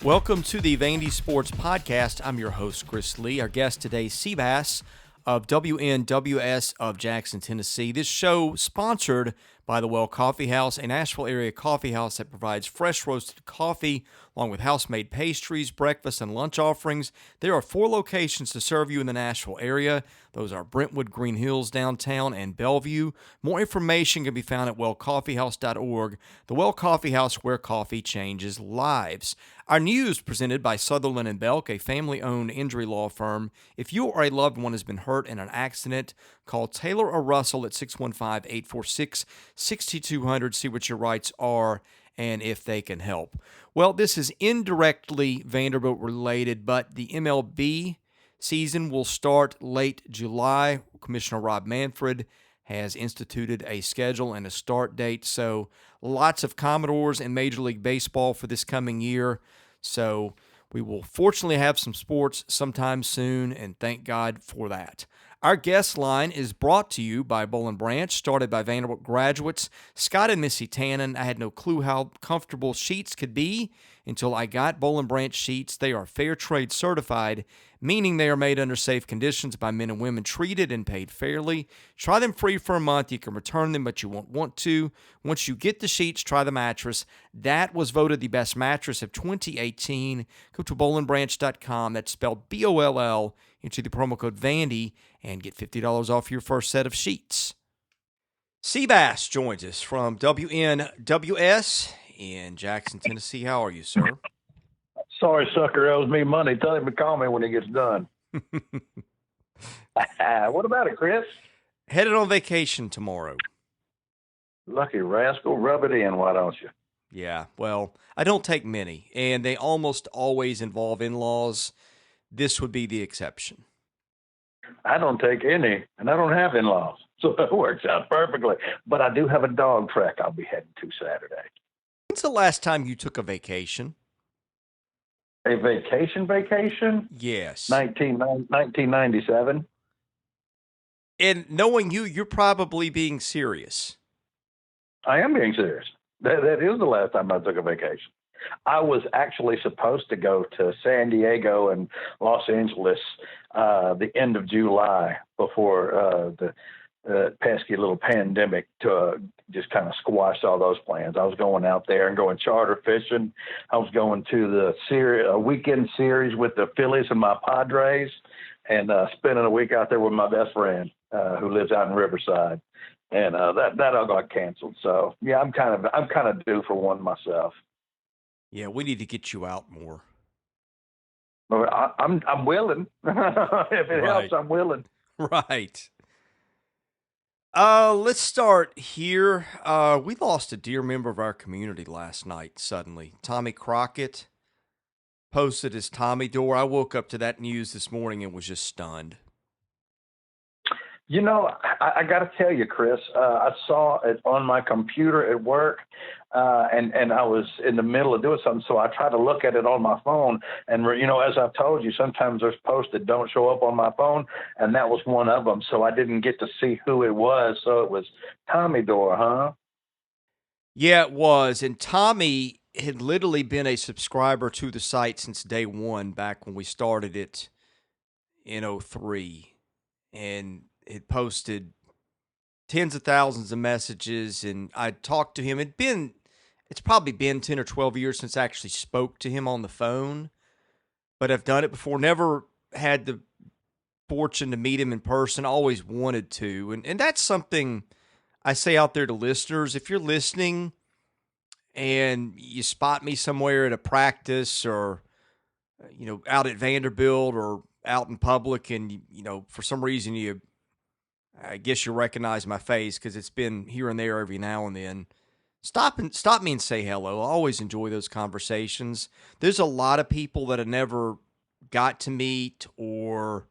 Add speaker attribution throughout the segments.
Speaker 1: Welcome to the Vandy Sports Podcast. I'm your host, Chris Lee. Our guest today, Seabass of WNWS of Jackson, Tennessee. This show sponsored by the Well Coffee House, a Nashville area coffee house that provides fresh roasted coffee along with house-made pastries, breakfast, and lunch offerings. There are 4 locations to serve you in the Nashville area. Those are Brentwood, Green Hills, downtown, and Bellevue. More information can be found at wellcoffeehouse.org. The Well Coffee House, where coffee changes lives. Our news presented by Sutherland and Belk, a family-owned injury law firm. If you or a loved one has been hurt in an accident, call Taylor or Russell at 615-846-6200. See what your rights are and if they can help. Well, this is indirectly Vanderbilt related, but the MLB season will start late July. Commissioner Rob Manfred has instituted a schedule and a start date, so lots of Commodores in Major League Baseball for this coming year. So we will fortunately have some sports sometime soon, and thank God for that. Our guest line is brought to you by Boll & Branch, started by Vanderbilt graduates Scott and Missy Tannen. I had no clue how comfortable sheets could be until I got Boll & Branch sheets. They are fair trade certified, meaning they are made under safe conditions by men and women treated and paid fairly. Try them free for a month. You can return them, but you won't want to. Once you get the sheets, try the mattress. That was voted the best mattress of 2018. Go to bollandbranch.com. That's spelled B-O-L-L. Enter the promo code Vandy and get $50 off your first set of sheets. Seabass joins us from WNWS in Jackson, Tennessee. How are you, sir?
Speaker 2: Sorry, sucker, owes me money. Tell him to call me when he gets done. What about it, Chris?
Speaker 1: Headed on vacation tomorrow.
Speaker 2: Lucky rascal, rub it in, why don't you?
Speaker 1: Yeah, well, I don't take many, and they almost always involve in-laws. This would be the exception.
Speaker 2: I don't take any, and I don't have in-laws, so it works out perfectly. But I do have a dog track I'll be heading to Saturday.
Speaker 1: When's the last time you took a vacation?
Speaker 2: A vacation?
Speaker 1: Yes.
Speaker 2: 1997.
Speaker 1: And knowing you, you're probably being serious.
Speaker 2: I am being serious. That is the last time I took a vacation. I was actually supposed to go to San Diego and Los Angeles the end of July before the pesky little pandemic just kind of squashed all those plans. I was going out there and going charter fishing. I was going to the weekend series with the Phillies and my Padres, and spending a week out there with my best friend who lives out in Riverside. And that all got canceled. So yeah, I'm kind of due for one myself.
Speaker 1: Yeah, we need to get you out more.
Speaker 2: I'm willing. If it helps, I'm willing.
Speaker 1: Right. Let's start here. We lost a dear member of our community last night, suddenly. Tommy Crockett posted his Tommy door. I woke up to that news this morning and was just stunned.
Speaker 2: You know, I got to tell you, Chris, I saw it on my computer at work, and I was in the middle of doing something, so I tried to look at it on my phone. And, you know, as I've told you, sometimes there's posts that don't show up on my phone, and that was one of them. So I didn't get to see who it was. So it was Tommy Door, huh?
Speaker 1: Yeah, it was. And Tommy had literally been a subscriber to the site since day one, back when we started it in 2003. And it posted tens of thousands of messages, and I talked to him. It's probably been 10 or 12 years since I actually spoke to him on the phone, but I've done it before. Never had the fortune to meet him in person. Always wanted to, and that's something I say out there to listeners. If you're listening and you spot me somewhere at a practice or, out at Vanderbilt or out in public, and, for some reason I guess you recognize my face because it's been here and there every now and then. Stop me and say hello. I always enjoy those conversations. There's a lot of people that I never got to meet or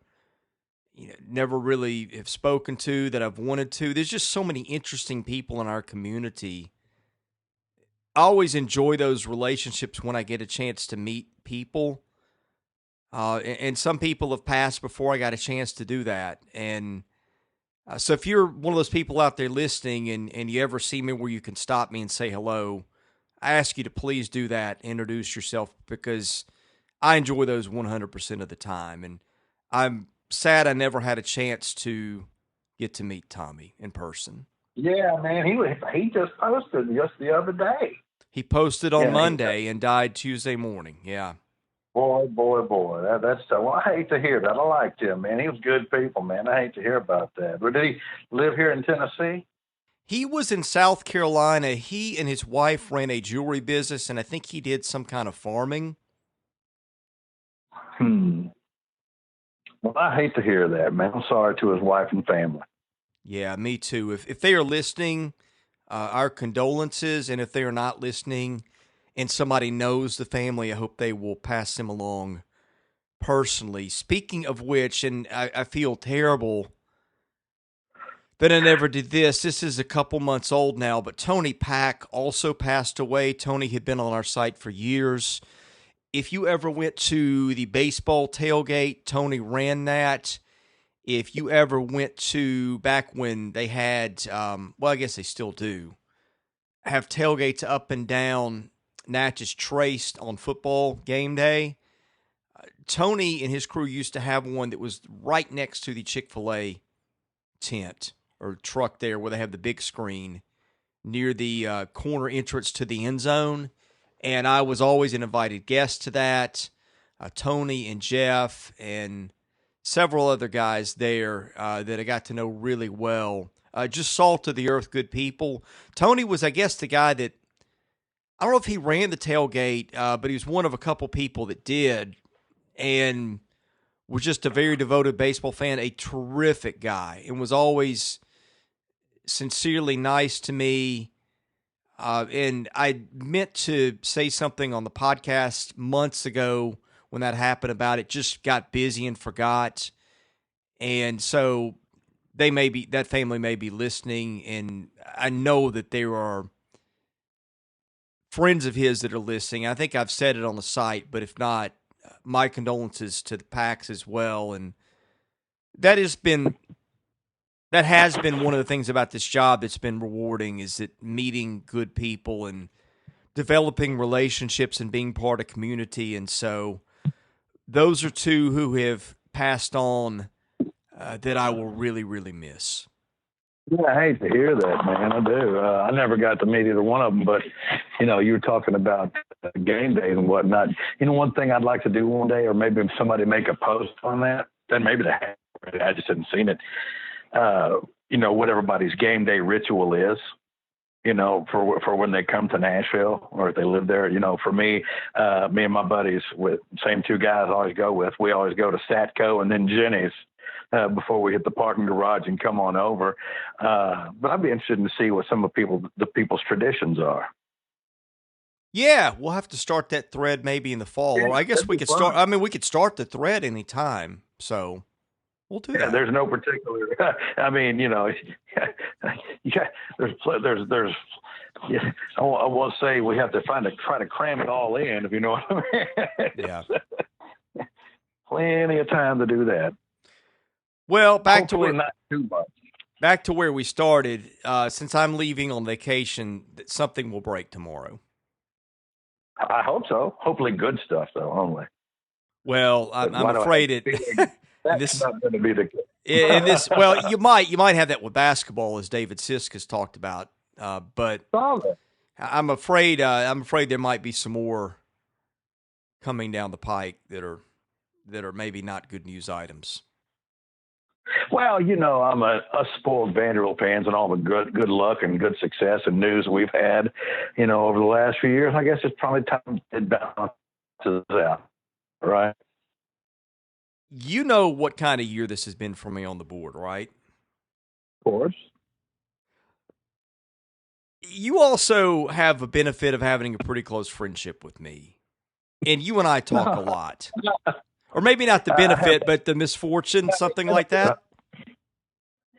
Speaker 1: never really have spoken to that I've wanted to. There's just so many interesting people in our community. I always enjoy those relationships when I get a chance to meet people. And some people have passed before I got a chance to do that. And so if you're one of those people out there listening and you ever see me where you can stop me and say hello, I ask you to please do that. Introduce yourself because I enjoy those 100% of the time. And I'm sad I never had a chance to get to meet Tommy in person.
Speaker 2: Yeah, man, he just posted just the other day.
Speaker 1: He posted on
Speaker 2: Yeah,
Speaker 1: Monday and died Tuesday morning. Yeah.
Speaker 2: boy. That's so. Well, I hate to hear that. I liked him, man. He was good people, man. I hate to hear about that. But did he live here in Tennessee?
Speaker 1: He was in South Carolina. He and his wife ran a jewelry business, and I think he did some kind of farming.
Speaker 2: Hmm. Well, I hate to hear that, man. I'm sorry to his wife and family.
Speaker 1: Yeah, me too. If they are listening, our condolences. And if they are not listening and somebody knows the family, I hope they will pass them along personally. Speaking of which, and I feel terrible that I never did this. This is a couple months old now, but Tony Pack also passed away. Tony had been on our site for years. If you ever went to the baseball tailgate, Tony ran that. If you ever went to back when they had, well, I guess they still do, have tailgates up and down Natchez Traced on football game day, Tony and his crew used to have one that was right next to the Chick-fil-A tent or truck there where they have the big screen near the corner entrance to the end zone. And I was always an invited guest to that. Tony and Jeff and several other guys there that I got to know really well. Just salt of the earth, good people. Tony was, I guess, the guy that, I don't know if he ran the tailgate, but he was one of a couple people that did, and was just a very devoted baseball fan, a terrific guy, and was always sincerely nice to me. And I meant to say something on the podcast months ago when that happened about it, just got busy and forgot. And so that family may be listening, and I know that there are friends of his that are listening. I think I've said it on the site, but if not, my condolences to the Packs as well. And that has been one of the things about this job that's been rewarding, is that meeting good people and developing relationships and being part of community. And so those are two who have passed on that I will really, really miss.
Speaker 2: Yeah, I hate to hear that, man. I do. I never got to meet either one of them, but you were talking about game days and whatnot. One thing I'd like to do one day, or maybe somebody make a post on that. Then maybe they have. I just hadn't seen it. What everybody's game day ritual is. For when they come to Nashville or if they live there. For me, me and my buddies, with same two guys I always go with, we always go to Satco and then Jenny's before we hit the parking garage and come on over. But I'd be interested to see what some of the people's traditions are.
Speaker 1: Yeah, we'll have to start that thread maybe in the fall.
Speaker 2: Yeah,
Speaker 1: or I guess we could start. I mean, we could start the thread anytime. So we'll do that.
Speaker 2: There's no particular. I mean, yeah. There's. Yeah, I will say we have to try to cram it all in. If you know what I mean.
Speaker 1: Yeah.
Speaker 2: Plenty of time to do that.
Speaker 1: Well,
Speaker 2: not too much.
Speaker 1: Back to where we started. Since I'm leaving on vacation, something will break tomorrow.
Speaker 2: I hope so. Hopefully, good stuff though. Only.
Speaker 1: Well, I'm afraid
Speaker 2: that's not going to be the case.
Speaker 1: In this, well, you might have that with basketball, as David Sisk has talked about. But I'm afraid there might be some more coming down the pike that are maybe not good news items.
Speaker 2: Well, I'm a spoiled Vanderbilt fans, and all the good luck and good success and news we've had, over the last few years. I guess it's probably time it balances out, right?
Speaker 1: You know what kind of year this has been for me on the board, right?
Speaker 2: Of course.
Speaker 1: You also have a benefit of having a pretty close friendship with me, and you and I talk a lot. Or maybe not the benefit, but the misfortune, something like that.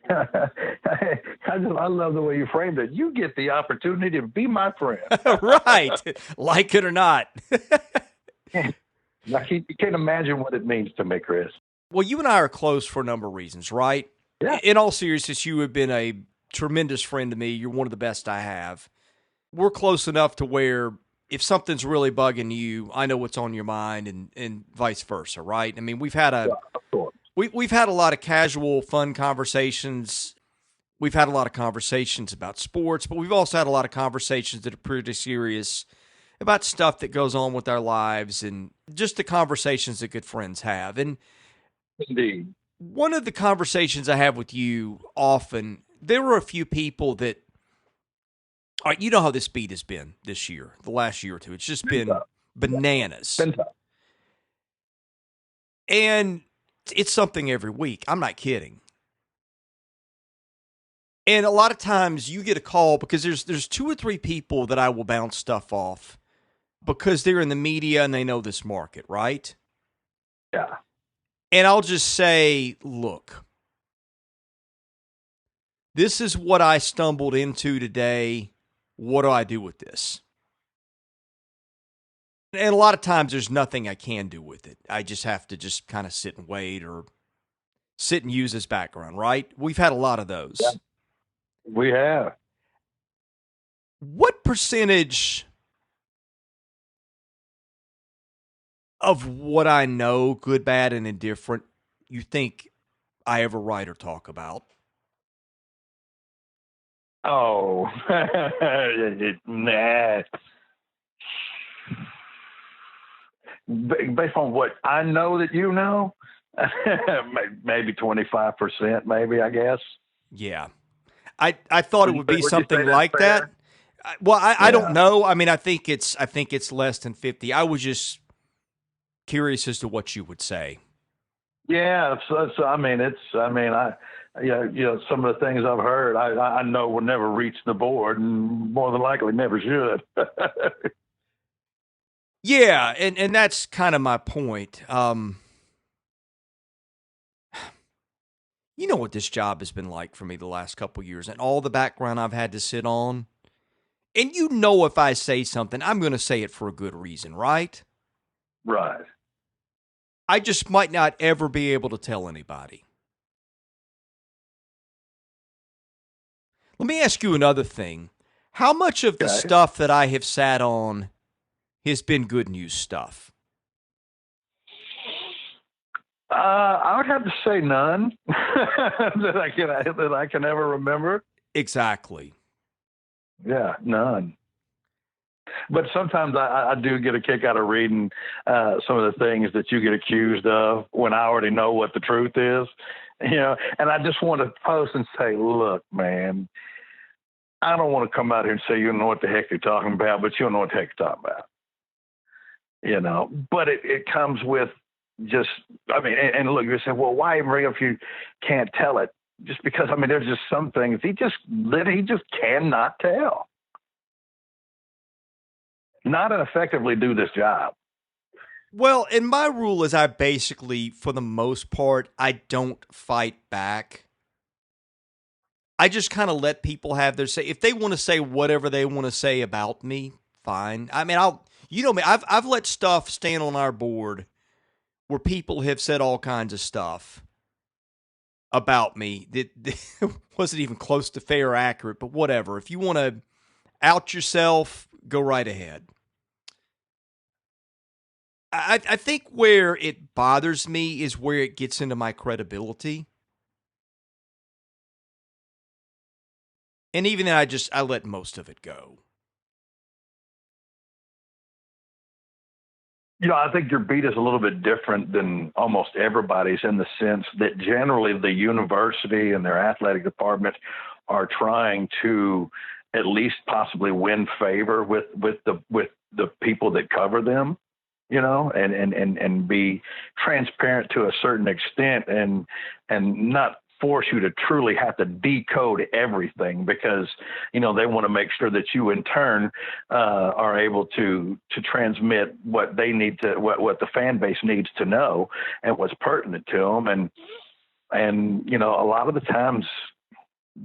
Speaker 2: I love the way you framed it. You get the opportunity to be my friend.
Speaker 1: Right. Like it or not.
Speaker 2: Now, you can't imagine what it means to me, Chris.
Speaker 1: Well, you and I are close for a number of reasons, right?
Speaker 2: Yeah.
Speaker 1: In all seriousness, you have been a tremendous friend to me. You're one of the best I have. we're close enough to where if something's really bugging you, I know what's on your mind, and vice versa, right? I mean,
Speaker 2: Yeah, of course.
Speaker 1: we've had a lot of casual, fun conversations. We've had a lot of conversations about sports, but we've also had a lot of conversations that are pretty serious about stuff that goes on with our lives and just the conversations that good friends have. And
Speaker 2: Indeed.
Speaker 1: one of the conversations I have with you often, there were a few people that, all right, you know how this beat has been this year, the last year or two. It's just
Speaker 2: Been
Speaker 1: been
Speaker 2: tough.
Speaker 1: bananas.
Speaker 2: Been tough.
Speaker 1: And it's something every week. I'm not kidding. And a lot of times you get a call because there's two or three people that I will bounce stuff off because they're in the media and they know this market, right?
Speaker 2: Yeah.
Speaker 1: And I'll just say, look, this is what I stumbled into today. What do I do with this? And a lot of times there's nothing I can do with it. I just have to just kind of sit and wait or sit and use as background, right? We've had a lot of
Speaker 2: Yeah.
Speaker 1: those.
Speaker 2: We have.
Speaker 1: What percentage of what I know, good, bad, and indifferent, you think I ever write or talk about?
Speaker 2: Oh, nah. Based on what I know that you know, maybe 25%, maybe, I guess.
Speaker 1: Yeah. I thought it would be
Speaker 2: Would you say
Speaker 1: something
Speaker 2: that's
Speaker 1: like that.
Speaker 2: fair?
Speaker 1: Well, I don't
Speaker 2: Yeah.
Speaker 1: know. I mean, I think it's less than 50. I was just curious as to what you would say.
Speaker 2: Yeah. So I mean, some of the things I've heard, I know will never reach the board and more than likely never should.
Speaker 1: Yeah, and that's kind of my point. You know what this job has been like for me the last couple years and all the background I've had to sit on. And you know if I say something, I'm going to say it for a good reason, right?
Speaker 2: Right.
Speaker 1: I just might not ever be able to tell anybody. Let me ask you another thing. How much of the
Speaker 2: Okay.
Speaker 1: stuff that I have sat on has been good news stuff?
Speaker 2: I would have to say none that I can ever remember.
Speaker 1: Exactly.
Speaker 2: Yeah, none. But sometimes I do get a kick out of reading some of the things that you get accused of when I already know what the truth is, and I just want to post and say, look, man, I don't want to come out here and say you don't know what the heck you're talking about, but you don't know what the heck you're talking about, but it comes with just, I mean, and look, you say, well, why bring up if you can't tell it? Just because, I mean, there's just some things he just cannot tell, not effectively do this job.
Speaker 1: Well, and my rule is I basically, for the most part, I don't fight back. I just kind of let people have their say. If they want to say whatever they want to say about me, fine. I mean, you know me. I've let stuff stand on our board where people have said all kinds of stuff about me that wasn't even close to fair or accurate, but whatever. If you want to out yourself, go right ahead. I think where it bothers me is where it gets into my credibility. And even then, I let most of it go.
Speaker 2: I think your beat is a little bit different than almost everybody's in the sense that generally the university and their athletic department are trying to at least possibly win favor with the people that cover them, and be transparent to a certain extent and not force you to truly have to decode everything because they want to make sure that you in turn are able to transmit what they need to what the fan base needs to know and what's pertinent to them and a lot of the times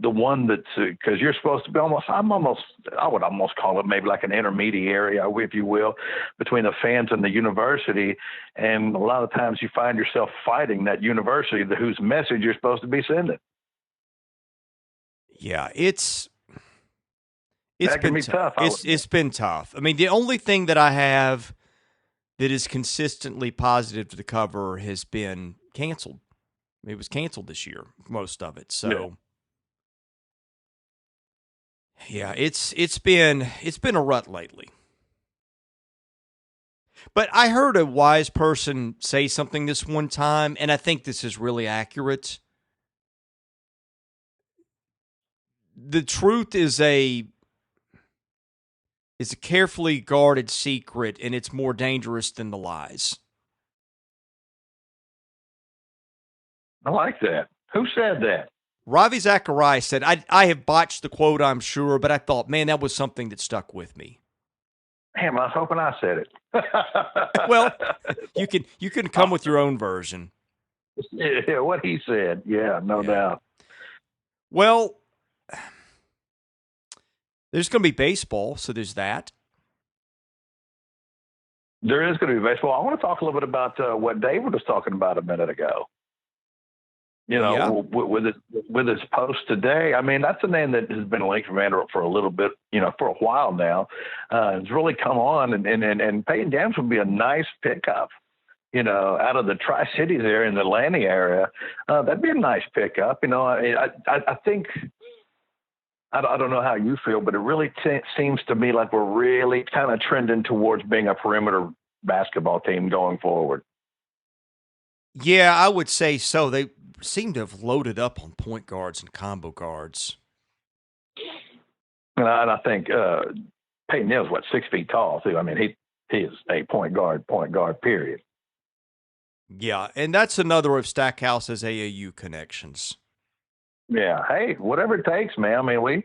Speaker 2: the one that's because you're supposed to be I would almost call it maybe like an intermediary, if you will, between the fans and the university. And a lot of times you find yourself fighting that university whose message you're supposed to be sending.
Speaker 1: Yeah, it's It's
Speaker 2: That can
Speaker 1: been
Speaker 2: be
Speaker 1: tough.
Speaker 2: tough. I would
Speaker 1: It's been tough. I mean, the only thing that I have that is consistently positive to the cover has been canceled. It was canceled this year, most of it.
Speaker 2: yeah.
Speaker 1: So yeah, it's been a rut lately. But I heard a wise person say something this one time, and I think this is really accurate. The truth is a carefully guarded secret, and it's more dangerous than the lies.
Speaker 2: I like that. Who said that?
Speaker 1: Ravi Zacharias said, I have botched the quote, I'm sure, but I thought, man, that was something that stuck with me.
Speaker 2: Damn, I was hoping I said it.
Speaker 1: Well, you can come with your own version.
Speaker 2: Yeah, what he said. Yeah, no
Speaker 1: Yeah.
Speaker 2: doubt.
Speaker 1: Well, there's going to be baseball, so there's that.
Speaker 2: There is going to be baseball. I want to talk a little bit about what David was talking about a minute ago. You
Speaker 1: Yeah.
Speaker 2: know, with his post today. I mean, that's a name that has been linked to Vanderbilt for a little bit, for a while now. It's really come on, and Peyton Dams would be a nice pickup. Out of the Tri-Cities area in the Atlanta area, that'd be a nice pickup. I think I don't know how you feel, but it really seems to me like we're really kind of trending towards being a perimeter basketball team going forward.
Speaker 1: Yeah, I would say so. They seem to have loaded up on point guards and combo guards.
Speaker 2: And I think Peyton Neal's 6 feet tall too. I mean, he is a point guard, period.
Speaker 1: Yeah, and that's another of Stackhouse's AAU connections.
Speaker 2: Yeah. Hey, whatever it takes, man. I mean, we'll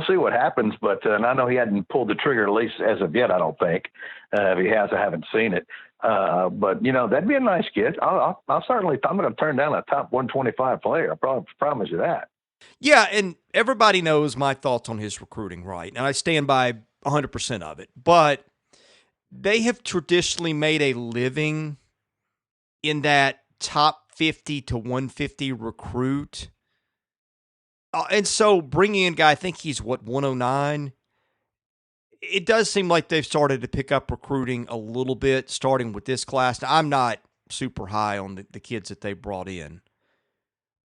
Speaker 2: see what happens. But and I know he hadn't pulled the trigger, at least as of yet. I don't think. If he has, I haven't seen it. But that'd be a nice get. I'm going to turn down a top 125 player. I promise you that.
Speaker 1: Yeah, and everybody knows my thoughts on his recruiting, right? And I stand by 100% of it. But they have traditionally made a living in that top 50 to 150 recruit. And so bringing in a guy, I think he's 109. It does seem like they've started to pick up recruiting a little bit, starting with this class. Now, I'm not super high on the kids that they brought in.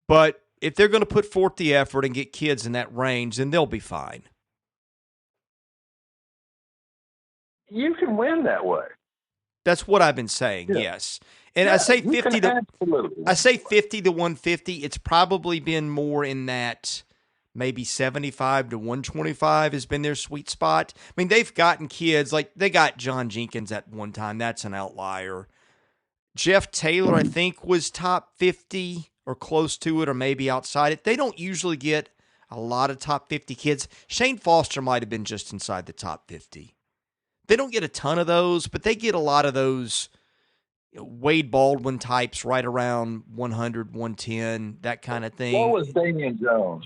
Speaker 1: But if they're going to put forth the effort and get kids in that range, then they'll be fine.
Speaker 2: You can win that way.
Speaker 1: That's what I've been saying,
Speaker 2: Yeah.
Speaker 1: yes. And
Speaker 2: Yeah,
Speaker 1: I say
Speaker 2: you
Speaker 1: 50
Speaker 2: can
Speaker 1: to
Speaker 2: absolutely.
Speaker 1: I say 50 to 150. It's probably been more in that maybe 75 to 125 has been their sweet spot. I mean, they've gotten kids like they got John Jenkins at one time. That's an outlier. Jeff Taylor, I think, was top 50 or close to it or maybe outside it. They don't usually get a lot of top 50 kids. Shane Foster might have been just inside the top 50. They don't get a ton of those, but they get a lot of those Wade Baldwin types right around 100, 110, that kind of thing.
Speaker 2: What was Damian Jones?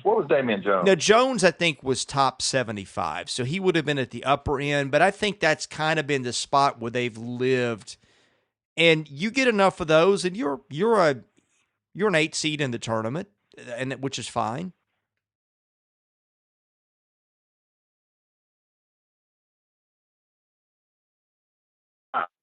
Speaker 1: Now, Jones, I think, was top 75, so he would have been at the upper end, but I think that's kind of been the spot where they've lived. And you get enough of those, and you're an 8 seed in the tournament, and which is fine.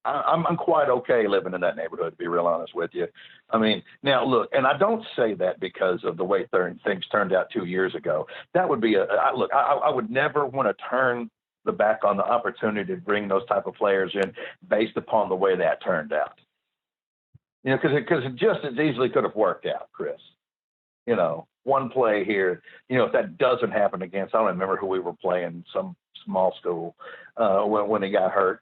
Speaker 2: I'm quite okay living in that neighborhood, to be real honest with you. I mean, now look, and I don't say that because of the way things turned out 2 years ago. That would be I would never want to turn the back on the opportunity to bring those type of players in based upon the way that turned out. Because it just as easily could have worked out, Chris. One play here. If that doesn't happen against, I don't remember who we were playing, some small school, when he got hurt.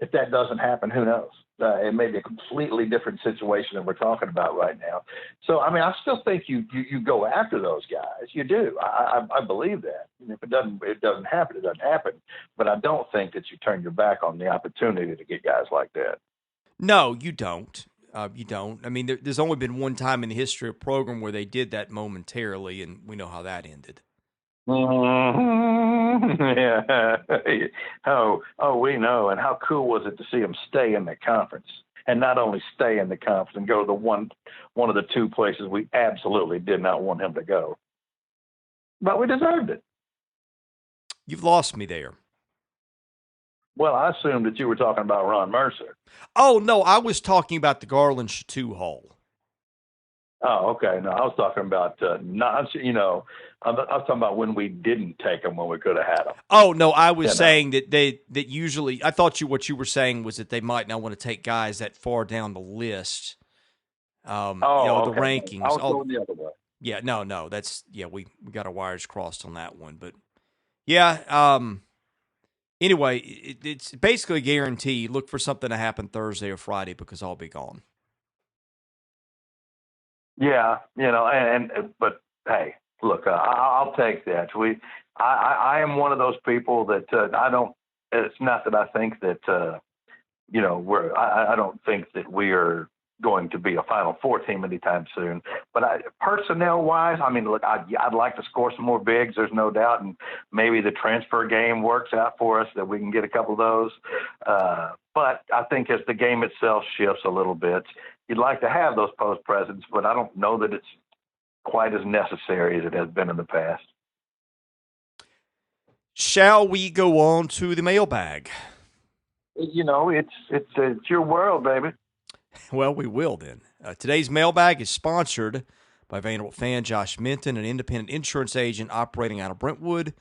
Speaker 2: If that doesn't happen, who knows? It may be a completely different situation than we're talking about right now. So, I mean, I still think you go after those guys. You do. I believe that. And if it doesn't happen, it doesn't happen. But I don't think that you turn your back on the opportunity to get guys like that.
Speaker 1: No, you don't. You don't. I mean, there's only been one time in the history of the program where they did that momentarily, and we know how that ended.
Speaker 2: Yeah. We know. And how cool was it to see him stay in the conference, and not only stay in the conference and go to one of the two places we absolutely did not want him to go. but we deserved it.
Speaker 1: You've lost me there.
Speaker 2: Well, I assumed that you were talking about Ron Mercer.
Speaker 1: Oh, no, I was talking about the Garland Chateau Hall.
Speaker 2: Oh, okay. No, I was talking about not. I was talking about when we didn't take them when we could have had them.
Speaker 1: Oh, no, I was
Speaker 2: You know.
Speaker 1: saying that usually, I thought what you were saying was that they might not want to take guys that far down the list.
Speaker 2: Oh,
Speaker 1: The
Speaker 2: okay. No, I
Speaker 1: rankings.
Speaker 2: was
Speaker 1: Oh,
Speaker 2: going the other way.
Speaker 1: yeah, no, we got our wires crossed on that one. But yeah, anyway, it's basically a guarantee. Look for something to happen Thursday or Friday because I'll be gone.
Speaker 2: Yeah, but hey, look, I'll take that. I am one of those people that I don't. It's not that I think that I don't think that we are going to be a Final Four team anytime soon. But personnel wise, I mean, look, I'd like to score some more bigs. There's no doubt, and maybe the transfer game works out for us that we can get a couple of those. But I think as the game itself shifts a little bit, you'd like to have those post presence, but I don't know that it's quite as necessary as it has been in the past.
Speaker 1: Shall we go on to the mailbag?
Speaker 2: It's your world, baby.
Speaker 1: Well, we will then. Today's mailbag is sponsored by Vanderbilt fan Josh Minton, an independent insurance agent operating out of Brentwood,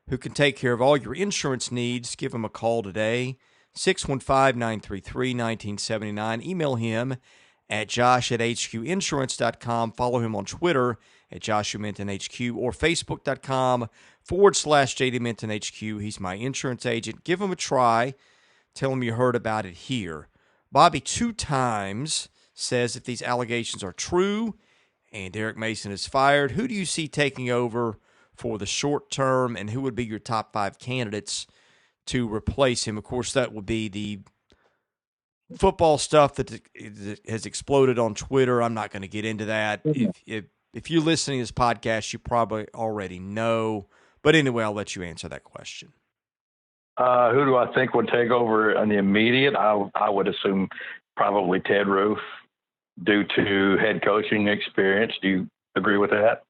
Speaker 1: who can take care of all your insurance needs. Give him a call today, 615-933-1979. Email him at josh@hqinsurance.com. Follow him on Twitter at JoshuaMintonHQ or Facebook.com/JDMintonHQ. He's my insurance agent. Give him a try. Tell him you heard about it here. Bobby 2 times says if these allegations are true and Derek Mason is fired, who do you see taking over for the short term, and who would be your top 5 candidates to replace him? Of course, that would be the football stuff that has exploded on Twitter. I'm not going to get into that. If you're listening to this podcast, you probably already know. But anyway, I'll let you answer that question.
Speaker 2: Who do I think would take over in the immediate? I would assume probably Ted Roof due to head coaching experience. Do you agree with that?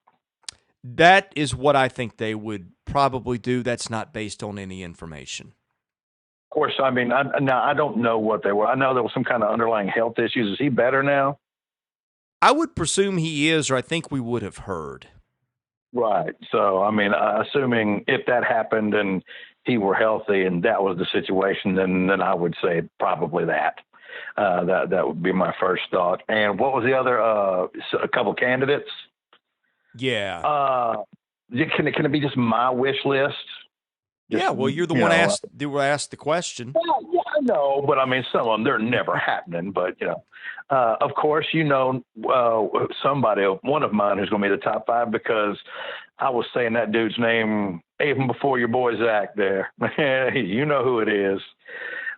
Speaker 1: That is what I think they would probably do. That's not based on any information.
Speaker 2: Of course, I mean, I don't know what they were. I know there was some kind of underlying health issues. Is he better now?
Speaker 1: I would presume he is, or I think we would have heard.
Speaker 2: Right. So, I mean, assuming if that happened and he were healthy and that was the situation, then I would say probably that. That would be my first thought. And what was the other? A couple candidates.
Speaker 1: Yeah.
Speaker 2: Can it be just my wish list?
Speaker 1: Yeah. Well, you're the one asked the question.
Speaker 2: Well, yeah, I know, but I mean, some of them they're never happening. But of course, somebody, one of mine, who's going to be the top 5 because I was saying that dude's name even before your boy Zach there. You know who it is.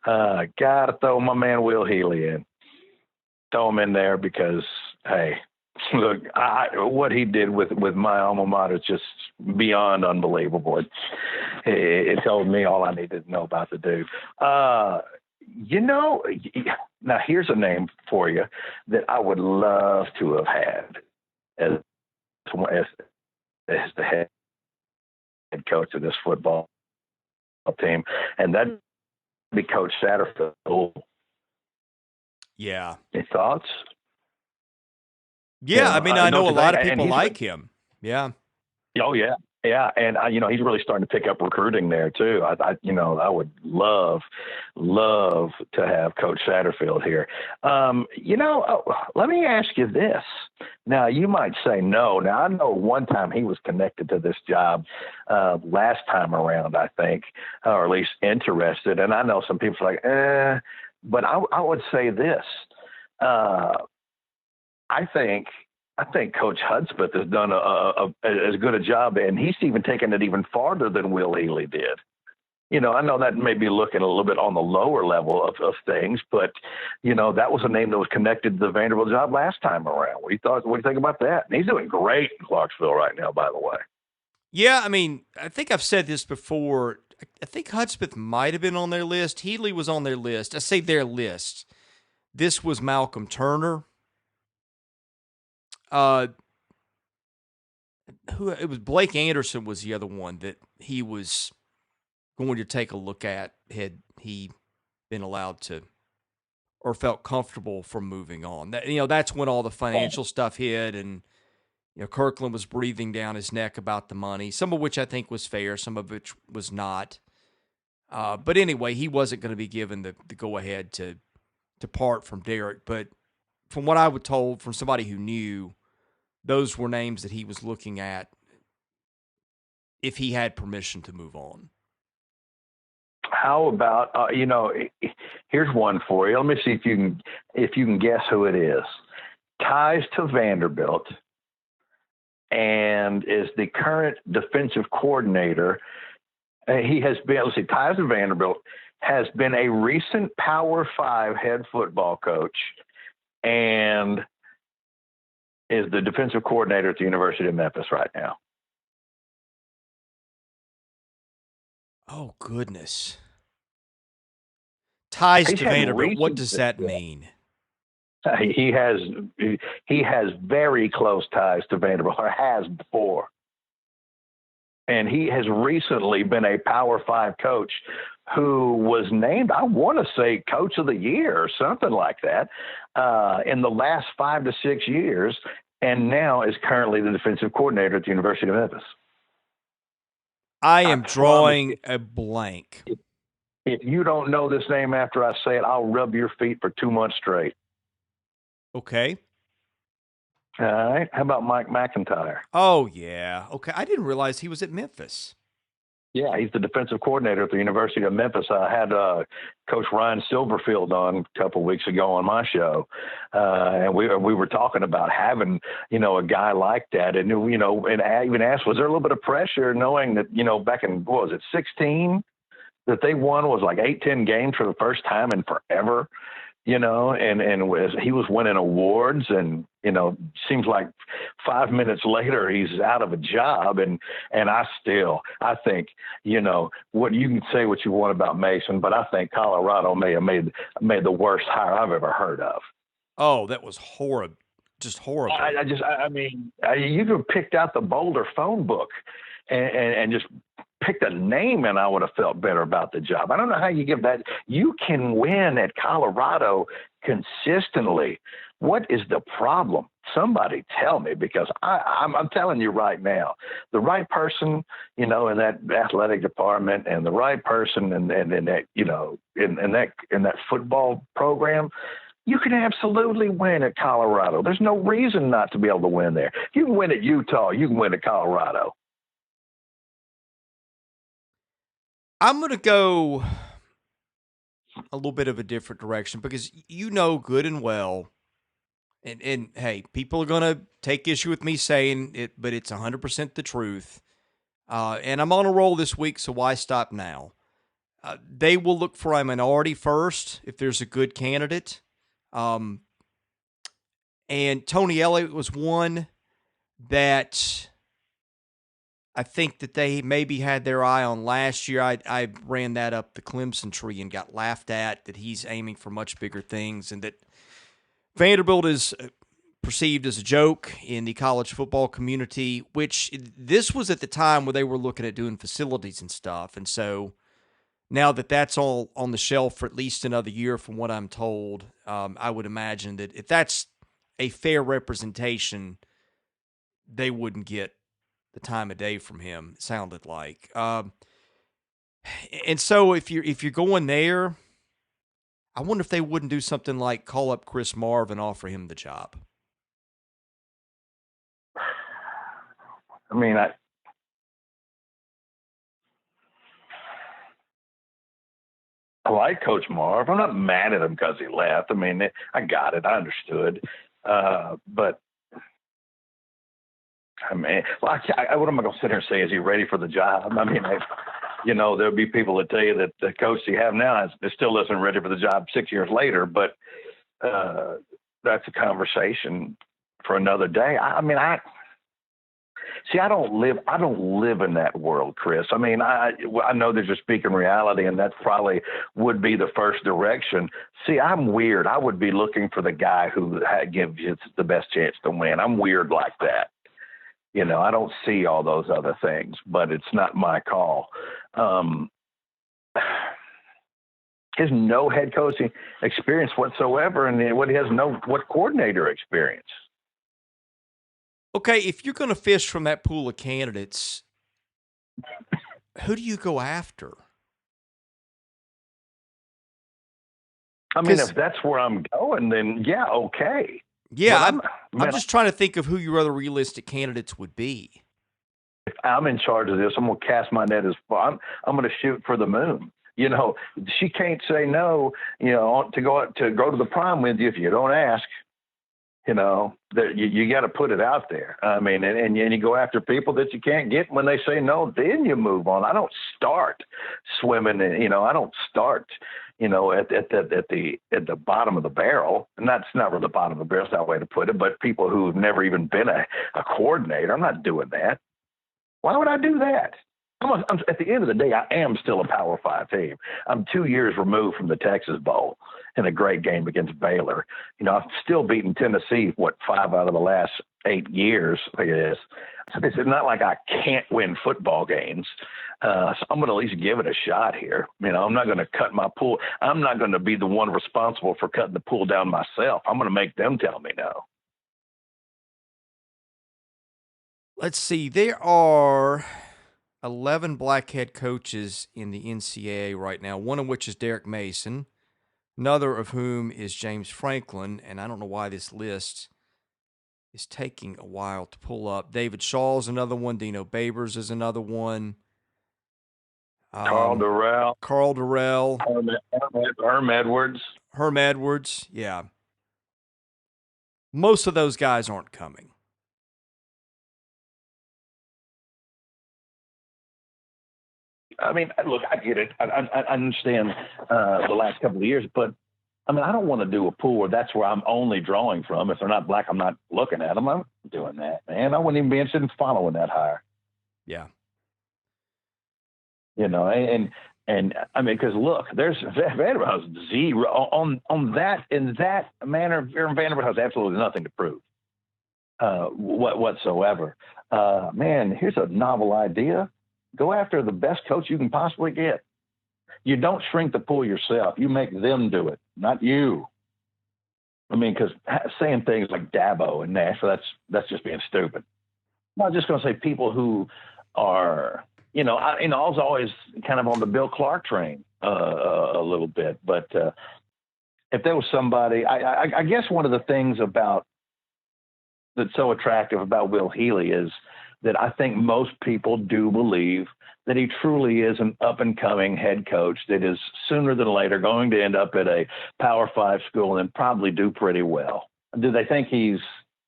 Speaker 2: Gotta throw my man Will Healy in. Throw him in there because, hey, look, what he did with my alma mater is just beyond unbelievable. It told me all I needed to know about the dude. Now here's a name for you that I would love to have had as the head coach of this football team, and that'd be Coach Satterfield.
Speaker 1: Yeah.
Speaker 2: Any thoughts?
Speaker 1: Yeah, I mean, I know a lot of people like him. Yeah.
Speaker 2: Oh, yeah. Yeah, and he's really starting to pick up recruiting there too. I would love to have Coach Satterfield here. Let me ask you this. Now, you might say no. Now, I know one time he was connected to this job last time around, I think, or at least interested. And I know some people are like, but I would say this. I think Coach Hudspeth has done as good a job, and he's even taken it even farther than Will Healy did. I know that may be looking a little bit on the lower level of things, but, that was a name that was connected to the Vanderbilt job last time around. What do you think about that? And he's doing great in Clarksville right now, by the way.
Speaker 1: Yeah, I mean, I think I've said this before. I think Hudspeth might have been on their list. Healy was on their list. I say their list. This was Malcolm Turner. who it was Blake Anderson was the other one that he was going to take a look at had he been allowed to or felt comfortable from moving on. That's when all the financial stuff hit, and Kirkland was breathing down his neck about the money, some of which I think was fair, some of which was not. But anyway, he wasn't going to be given the go ahead to part from Derek. But from what I was told from somebody who knew, those were names that he was looking at if he had permission to move on.
Speaker 2: How about here's one for you. Let me see if you can guess who it is. Ties to Vanderbilt and is the current defensive coordinator. He has been, ties to Vanderbilt, has been a recent Power 5 head football coach and is the defensive coordinator at the University of Memphis right now.
Speaker 1: Oh, goodness. Ties to Vanderbilt. What does that mean?
Speaker 2: He has very close ties to Vanderbilt, or has before. And he has recently been a Power 5 coach who was named, I want to say, Coach of the Year or something like that in the last 5 to 6 years, and now is currently the defensive coordinator at the University of Memphis.
Speaker 1: I am drawing a blank.
Speaker 2: If you don't know this name after I say it, I'll rub your feet for 2 months straight.
Speaker 1: Okay.
Speaker 2: All right. How about Mike McIntyre?
Speaker 1: Oh, yeah. Okay. I didn't realize he was at Memphis.
Speaker 2: Yeah, he's the defensive coordinator at the University of Memphis. I had Coach Ryan Silverfield on a couple of weeks ago on my show, and we were talking about having a guy like that, and and I even asked, was there a little bit of pressure knowing that back in what was it 16 that they won was like 8-10 games for the first time in forever. And he was winning awards, and seems like 5 minutes later he's out of a job, and I think what you can say what you want about Mason, but I think Colorado may have made the worst hire I've ever heard of.
Speaker 1: Oh, that was horrible, just horrible.
Speaker 2: I mean, you could have picked out the Boulder phone book and just picked a name, and I would have felt better about the job. I don't know how you give that. You can win at Colorado consistently. What is the problem? Somebody tell me, because I'm telling you right now, the right person, in that athletic department, and the right person in that, in that football program, you can absolutely win at Colorado. There's no reason not to be able to win there. You can win at Utah. You can win at Colorado.
Speaker 1: I'm going to go a little bit of a different direction, because good and well, and hey, people are going to take issue with me saying it, but it's 100% the truth. And I'm on a roll this week, so why stop now? They will look for a minority first if there's a good candidate. And Tony Elliott was one that I think that they maybe had their eye on last year. I ran that up the Clemson tree and got laughed at, that he's aiming for much bigger things, and that Vanderbilt is perceived as a joke in the college football community, which this was at the time where they were looking at doing facilities and stuff. And so now that that's all on the shelf for at least another year, from what I'm told, I would imagine that if that's a fair representation, they wouldn't get the time of day from him, it sounded like. And so if you're going there, I wonder if they wouldn't do something like call up Chris Marv and offer him the job.
Speaker 2: I mean, I like Coach Marv. I'm not mad at him because he left. I mean, I got it. I understood. But I mean, what am I going to sit here and say? Is he ready for the job? I mean, there'll be people that tell you that the coach you have now still isn't ready for the job 6 years later. But that's a conversation for another day. I don't live in that world, Chris. I mean, I know there's a speaking reality, and that probably would be the first direction. See, I'm weird. I would be looking for the guy who gives you the best chance to win. I'm weird like that. I don't see all those other things, but it's not my call. Um, he has no head coaching experience whatsoever, and he has no what coordinator experience.
Speaker 1: Okay, if you're going to fish from that pool of candidates, who do you go after?
Speaker 2: I mean, if that's where I'm going, then yeah, okay. But
Speaker 1: Yeah, I'm just trying to think of who your other realistic candidates would be.
Speaker 2: if I'm in charge of this, I'm going to cast my net as far. I'm going to shoot for the moon. She can't say no. To go to the prom with you if you don't ask. You got to put it out there. I mean, and you go after people that you can't get. When they say no, then you move on. I don't start swimming. I don't start. At the bottom of the barrel, and that's not really the bottom of the barrel. It's not a way to put it. But people who've never even been a coordinator, I'm not doing that. Why would I do that? At the end of the day, I am still a Power 5 team. I'm 2 years removed from the Texas Bowl in a great game against Baylor. I've still beaten Tennessee, 5 out of the last 8 years, I guess. So it's not like I can't win football games. So I'm going to at least give it a shot here. I'm not going to cut my pool. I'm not going to be the one responsible for cutting the pool down myself. I'm going to make them tell me no.
Speaker 1: Let's see. There are 11 black head coaches in the NCAA right now, one of which is Derek Mason, another of whom is James Franklin, and I don't know why this list is taking a while to pull up. David Shaw's another one. Dino Babers is another one.
Speaker 2: Carl
Speaker 1: Durrell.
Speaker 2: Herm Edwards.
Speaker 1: Herm Edwards, yeah. Most of those guys aren't coming.
Speaker 2: I mean, look, I get it. I understand the last couple of years, but I mean, I don't want to do a pool where that's where I'm only drawing from. If they're not black, I'm not looking at them. I'm not doing that, man. I wouldn't even be interested in following that hire.
Speaker 1: Yeah.
Speaker 2: And I mean, because look, there's Vanderbilt has zero on that in that manner. Vanderbilt has absolutely nothing to prove whatsoever. Man, here's a novel idea. Go after the best coach you can possibly get. You don't shrink the pool yourself. You make them do it, not you. I mean, because saying things like Dabo and Nashville, that's just being stupid. I'm not just going to say people who are, I was always kind of on the Bill Clark train a little bit. But if there was somebody, I guess one of the things that's so attractive about Will Healy is that I think most people do believe that he truly is an up-and-coming head coach that is sooner than later going to end up at a Power 5 school and probably do pretty well. Do they think he's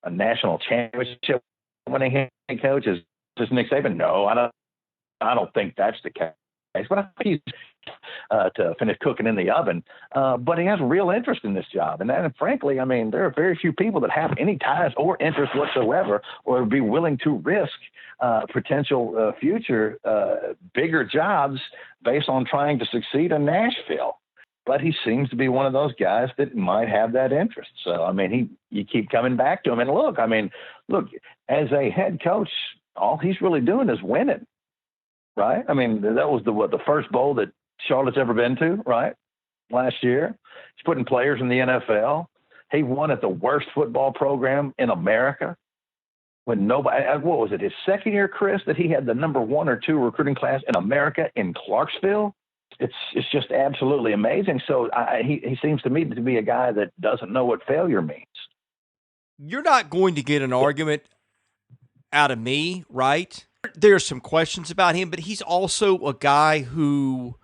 Speaker 2: a national championship winning head coach? Is Nick Saban? No, I don't think that's the case. But I think he's to finish cooking in the oven. But he has real interest in this job. And frankly, I mean, there are very few people that have any ties or interest whatsoever or would be willing to risk potential future bigger jobs based on trying to succeed in Nashville. But he seems to be one of those guys that might have that interest. So, I mean, you keep coming back to him. And look, as a head coach, all he's really doing is winning. Right? I mean, that was the first bowl that Charlotte's ever been to, right? Last year. He's putting players in the NFL. He won at the worst football program in America when nobody, what was it, his second year, Chris, that he had the number 1 or 2 recruiting class in America in Clarksville? It's just absolutely amazing. So he seems to me to be a guy that doesn't know what failure means.
Speaker 1: You're not going to get an argument out of me, right? There's some questions about him, but he's also a guy who,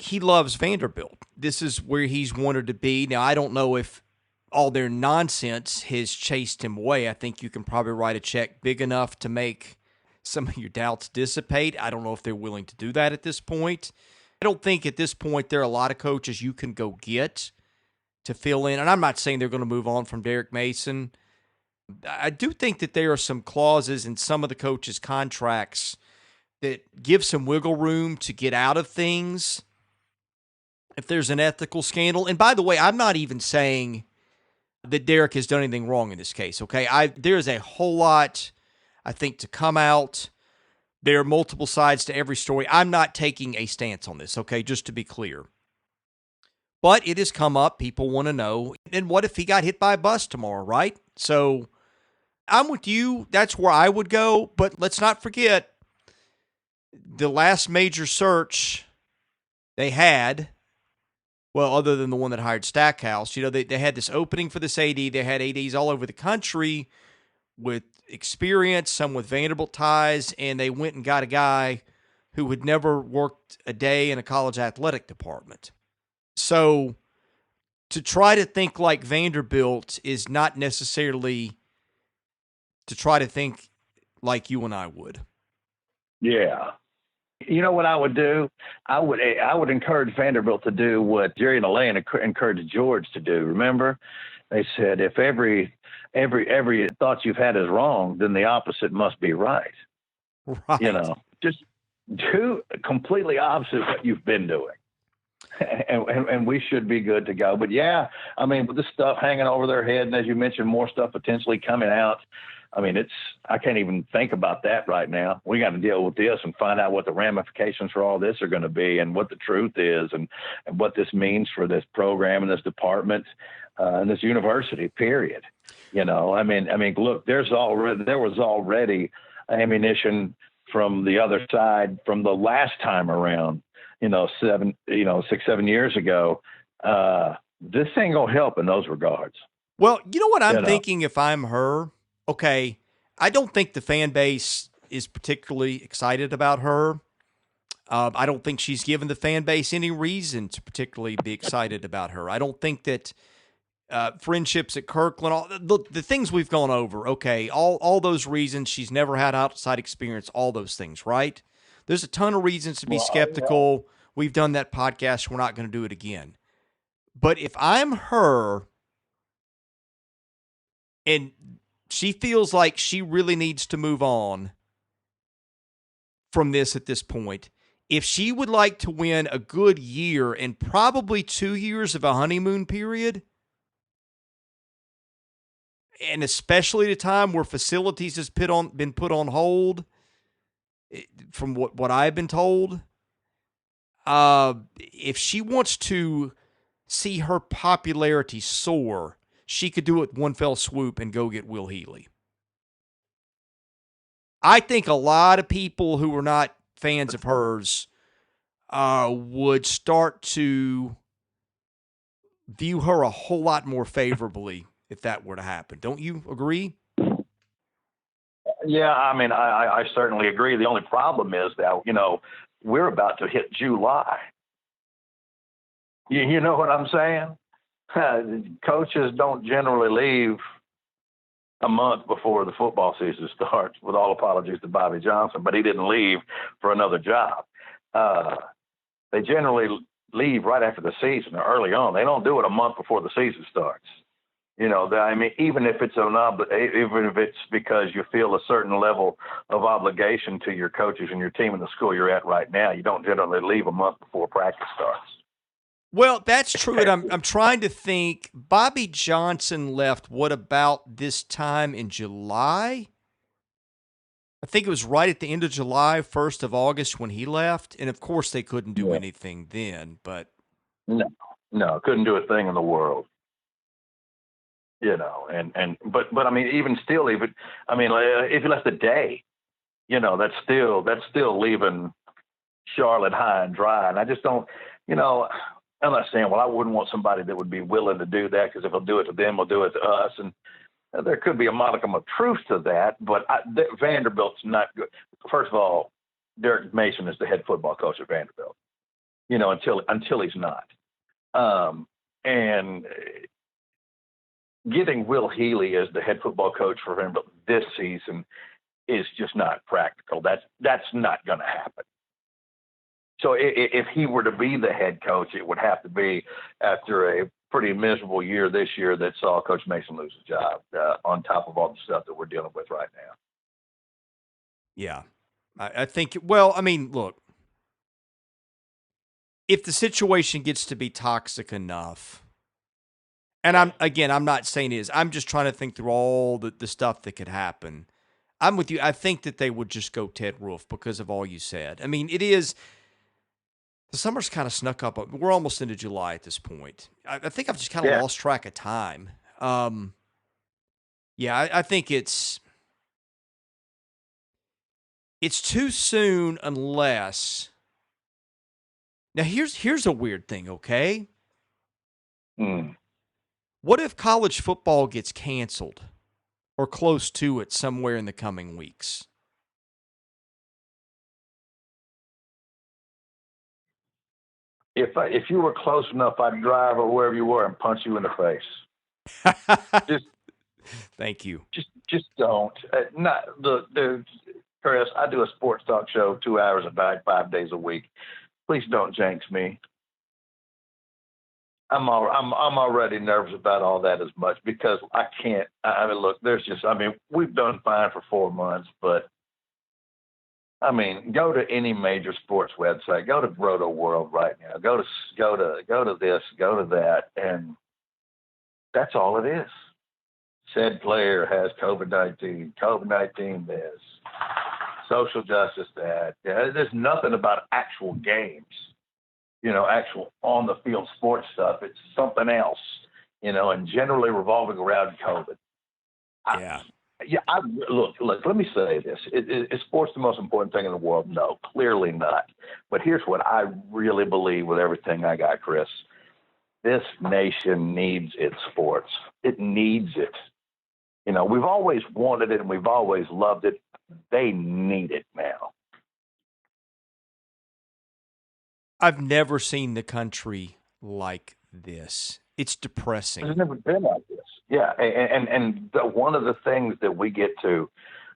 Speaker 1: he loves Vanderbilt. This is where he's wanted to be. Now, I don't know if all their nonsense has chased him away. I think you can probably write a check big enough to make some of your doubts dissipate. I don't know if they're willing to do that at this point. I don't think at this point there are a lot of coaches you can go get to fill in. And I'm not saying they're going to move on from Derek Mason. I do think that there are some clauses in some of the coaches' contracts that give some wiggle room to get out of things if there's an ethical scandal. And by the way, I'm not even saying that Derek has done anything wrong in this case. Okay, there's a whole lot, I think, to come out. There are multiple sides to every story. I'm not taking a stance on this. Okay, just to be clear. But it has come up. People want to know. And what if he got hit by a bus tomorrow, right? So I'm with you. That's where I would go. But let's not forget the last major search they had, well, other than the one that hired Stackhouse, they had this opening for this AD. They had ADs all over the country with experience, some with Vanderbilt ties, and they went and got a guy who had never worked a day in a college athletic department. So to try to think like Vanderbilt is not necessarily to try to think like you and I would.
Speaker 2: Yeah. You know what I would do? I would encourage Vanderbilt to do what Jerry and Elaine encouraged George to do. Remember, they said if every thought you've had is wrong, then the opposite must be right.
Speaker 1: Right.
Speaker 2: Just do completely opposite what you've been doing. And we should be good to go. But yeah, I mean, with this stuff hanging over their head, and as you mentioned, more stuff potentially coming out. I mean, I can't even think about that right now. We got to deal with this and find out what the ramifications for all this are going to be, and what the truth is, and what this means for this program and this department and this university. Period. I mean, look, there was already ammunition from the other side from the last time around. 6, 7 years ago. This ain't gonna help in those regards.
Speaker 1: Well, you know what I'm thinking if I'm her? Okay, I don't think the fan base is particularly excited about her. I don't think she's given the fan base any reason to particularly be excited about her. I don't think that friendships at Kirkland, all the things we've gone over, okay, all those reasons, she's never had outside experience, all those things, right? There's a ton of reasons to be skeptical. Yeah. We've done that podcast. We're not going to do it again. But if I'm her and she feels like she really needs to move on from this at this point, if she would like to win a good year and probably 2 years of a honeymoon period, and especially at a time where facilities has been put on hold, from what I've been told, if she wants to see her popularity soar, she could do it one fell swoop and go get Will Healy. I think a lot of people who are not fans of hers would start to view her a whole lot more favorably if that were to happen. Don't you agree?
Speaker 2: Yeah, I mean, I certainly agree. The only problem is that, we're about to hit July. You know what I'm saying? Coaches don't generally leave a month before the football season starts, with all apologies to Bobby Johnson, but he didn't leave for another job. They generally leave right after the season or early on. They don't do it a month before the season starts. I mean, even if it's because you feel a certain level of obligation to your coaches and your team and the school you're at right now, you don't generally leave a month before practice starts.
Speaker 1: Well, that's true. And I'm trying to think. Bobby Johnson left, what, about this time in July? I think it was right at the end of July, 1st of August when he left. And, of course, they couldn't do anything then. But
Speaker 2: No, couldn't do a thing in the world. But I mean, even still, if you left a day, that's still leaving Charlotte high and dry. And I just don't, I'm not saying, well, I wouldn't want somebody that would be willing to do that, because if they'll do it to them, they'll do it to us. And there could be a modicum of truth to that, but Vanderbilt's not good. First of all, Derek Mason is the head football coach at Vanderbilt, until he's not. And getting Will Healy as the head football coach for Vanderbilt this season is just not practical. That's not going to happen. So if he were to be the head coach, it would have to be after a pretty miserable year this year that saw Coach Mason lose his job, on top of all the stuff that we're dealing with right now.
Speaker 1: Yeah. I think, well, I mean, look, if the situation gets to be toxic enough, And I'm not saying it is. I'm just trying to think through all the stuff that could happen. I'm with you. I think that they would just go Ted Roof because of all you said. I mean, it is the summer's kind of snuck up. We're almost into July at this point. I think I've just kind of
Speaker 2: Yeah.
Speaker 1: lost track of time. Yeah, I think it's too soon unless now here's a weird thing, okay?
Speaker 2: Mm.
Speaker 1: What if college football gets canceled or close to it somewhere in the coming weeks?
Speaker 2: If you were close enough, I'd drive or wherever you were and punch you in the face. Just
Speaker 1: Thank you.
Speaker 2: just don't. Not the Chris. I do a sports talk show 2 hours a night, 5 days a week. Please don't jinx me. I'm already nervous about all that as much because I can't. I mean, look, there's just. I mean, we've done fine for 4 months, but I mean, go to any major sports website. Go to Roto World right now. Go to this. Go to that, and that's all it is. Said player has COVID-19. COVID-19 this. Social justice that. Yeah, there's nothing about actual games. Actual on the field sports stuff. It's something else. And generally revolving around COVID.
Speaker 1: Yeah.
Speaker 2: Look. Let me say this: is sports the most important thing in the world? No, clearly not. But here's what I really believe with everything I got, Chris. This nation needs its sports. It needs it. We've always wanted it and we've always loved it. They need it now.
Speaker 1: I've never seen the country like this. It's depressing.
Speaker 2: It's never been like this. Yeah, and one of the things that we get to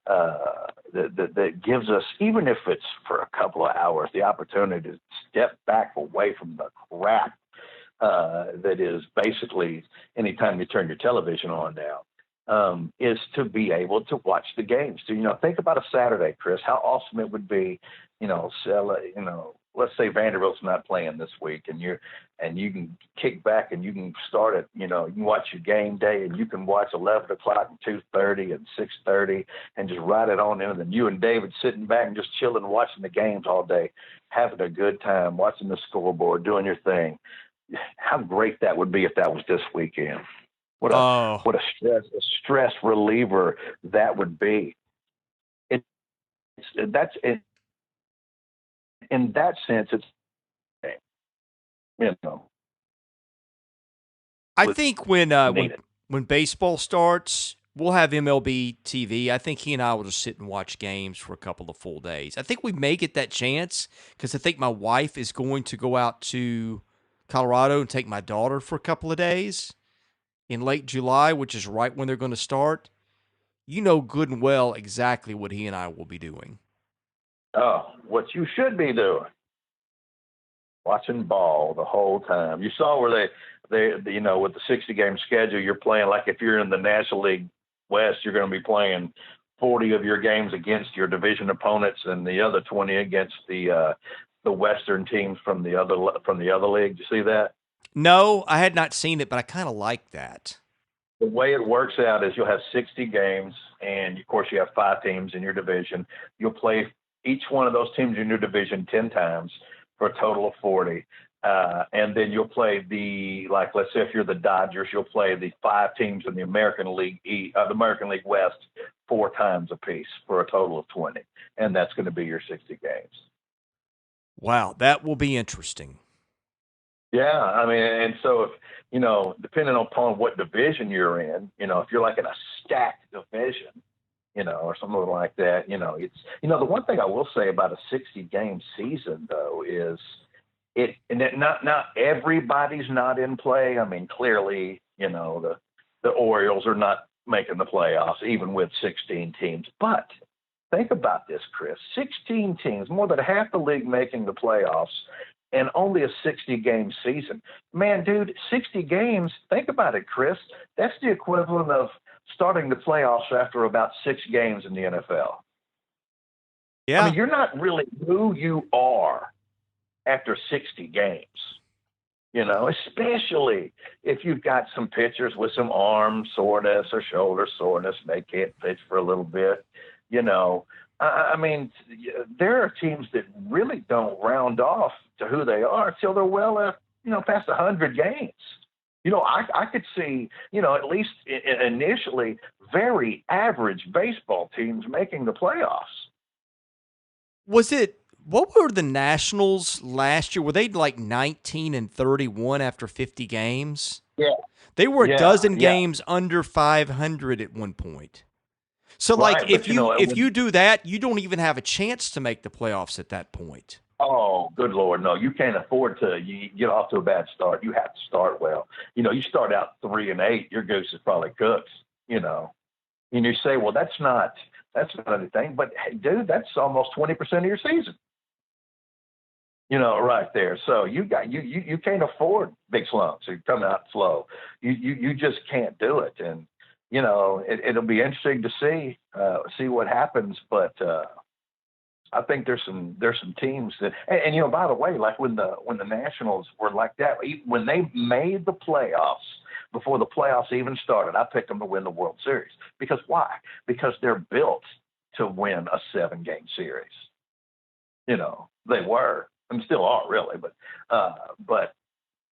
Speaker 2: that gives us, even if it's for a couple of hours, the opportunity to step back away from the crap that is basically anytime you turn your television on now, is to be able to watch the games. So, think about a Saturday, Chris, how awesome it would be, let's say Vanderbilt's not playing this week and you can kick back and you can start at, you can watch your game day and you can watch 11 o'clock and 2:30 and 6:30 and just ride it on in. And then you and David sitting back and just chilling, watching the games all day, having a good time, watching the scoreboard, doing your thing. How great that would be if that was this weekend. What
Speaker 1: Oh,
Speaker 2: a stress reliever that would be. That's in that sense, it's you know
Speaker 1: I
Speaker 2: was
Speaker 1: think when
Speaker 2: needed.
Speaker 1: when baseball starts, we'll have MLB TV. I think he and I will just sit and watch games for a couple of full days. I think we may get that chance because I think my wife is going to go out to Colorado and take my daughter for a couple of days in late July, which is right when they're going to start. You know good and well exactly what he and I will be doing.
Speaker 2: Oh, what you should be doing, watching ball the whole time. You saw where they with the 60 game schedule, you're playing like if you're in the National League West, you're going to be playing 40 of your games against your division opponents and the other 20 against the Western teams from the other league. You see that?
Speaker 1: No, I had not seen it, but I kind of like that.
Speaker 2: The way it works out is you'll have 60 games, and of course you have 5 teams in your division. You'll play each one of those teams in your division 10 times for a total of 40. And then you'll play let's say if you're the Dodgers, you'll play the 5 teams in the American League the American League West 4 times apiece for a total of 20. And that's going to be your 60 games.
Speaker 1: Wow, that will be interesting.
Speaker 2: Yeah, I mean, and so if depending upon what division you're in, if you're like in a stacked division, or something like that, it's the one thing I will say about a 60 game season though is not everybody's not in play. I mean, clearly, the Orioles are not making the playoffs even with 16 teams, but think about this, Chris. 16 teams, more than half the league making the playoffs, and only a 60 game season. Man, dude, 60 games, think about it, Chris. That's the equivalent of starting the playoffs after about 6 games in the NFL. I
Speaker 1: Yeah.
Speaker 2: mean, you're not really who you are after 60 games. Especially if you've got some pitchers with some arm soreness or shoulder soreness, and they can't pitch for a little bit. I mean, there are teams that really don't round off to who they are until they're past 100 games. I could see, at least initially, very average baseball teams making the playoffs.
Speaker 1: What were the Nationals last year? Were they like 19-31 after 50 games?
Speaker 2: Yeah.
Speaker 1: They were a dozen games under 500 at one point. So,
Speaker 2: right,
Speaker 1: if you do that, you don't even have a chance to make the playoffs at that point.
Speaker 2: Oh, good Lord, no! You can't afford to get off to a bad start. You have to start well. You start out 3-8, your goose is probably cooked. And you say, well, that's not anything. But hey, dude, that's almost 20% of your season. Right there. So you can't afford big slumps. You're coming out slow. You just can't do it. And it'll be interesting to see what happens. But I think there's some teams that, and by the way, like when the Nationals were like that, when they made the playoffs, before the playoffs even started, I picked them to win the World Series. Because why? Because they're built to win a 7-game series. They were and still are really, but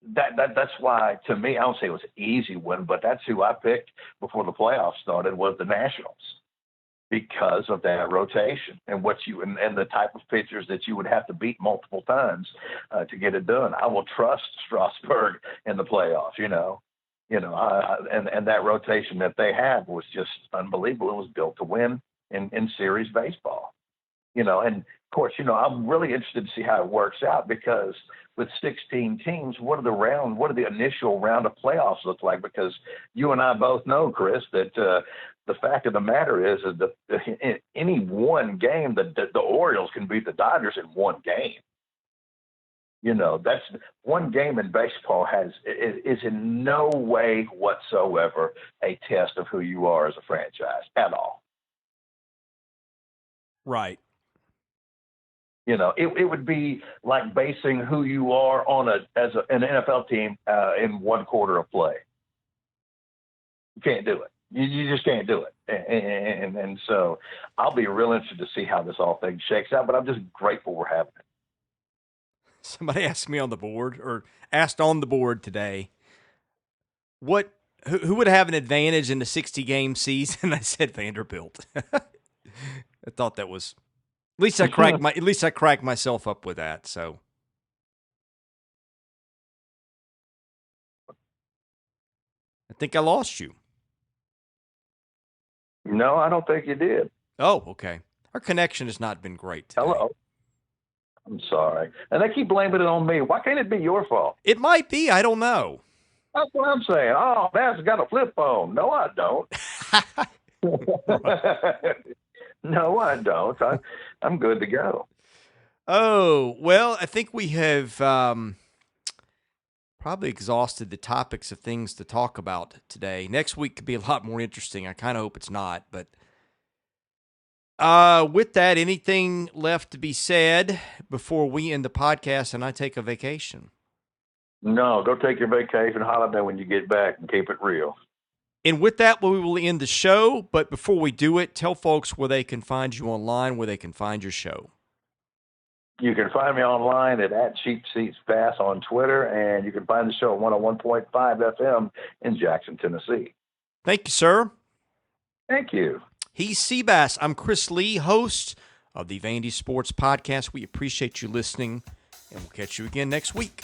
Speaker 2: that's why, to me, I don't say it was an easy win, but that's who I picked before the playoffs started, was the Nationals, because of that rotation and and the type of pitchers that you would have to beat multiple times to get it done. I will trust Strasburg in the playoffs, and that rotation that they had was just unbelievable. It was built to win in series baseball, and of course, I'm really interested to see how it works out, because with 16 teams, what do the initial round of playoffs look like? Because you and I both know, Chris, that the fact of the matter is that in any one game, the Orioles can beat the Dodgers in one game. That's one game in baseball is in no way whatsoever a test of who you are as a franchise at all.
Speaker 1: Right.
Speaker 2: It would be like basing who you are on an NFL team in one quarter of play. You can't do it. You just can't do it. And so I'll be real interested to see how this all thing shakes out, but I'm just grateful we're having it.
Speaker 1: Somebody asked me on the board today, who would have an advantage in the 60-game season? I said Vanderbilt. I thought that was, at least I cracked myself up with that. So I think I lost you.
Speaker 2: No, I don't think you did.
Speaker 1: Oh, okay. Our connection has not been great today.
Speaker 2: Hello. I'm sorry. And they keep blaming it on me. Why can't it be your fault?
Speaker 1: It might be. I don't know.
Speaker 2: That's what I'm saying. Oh, Bass got a flip phone. No, I don't. No, I don't. I'm good to go.
Speaker 1: Oh, well, I think we have probably exhausted the topics of things to talk about today. Next week could be a lot more interesting. I kind of hope it's not. But with that, anything left to be said before we end the podcast and I take a vacation?
Speaker 2: No, go take your vacation holiday when you get back and keep it real.
Speaker 1: And with that, we will end the show. But before we do it, tell folks where they can find you online, where they can find your show.
Speaker 2: You can find me online at Cheap Seats Bass on Twitter, and you can find the show at 101.5 FM in Jackson, Tennessee.
Speaker 1: Thank you, sir.
Speaker 2: Thank you.
Speaker 1: He's Seabass. I'm Chris Lee, host of the Vandy Sports Podcast. We appreciate you listening, and we'll catch you again next week.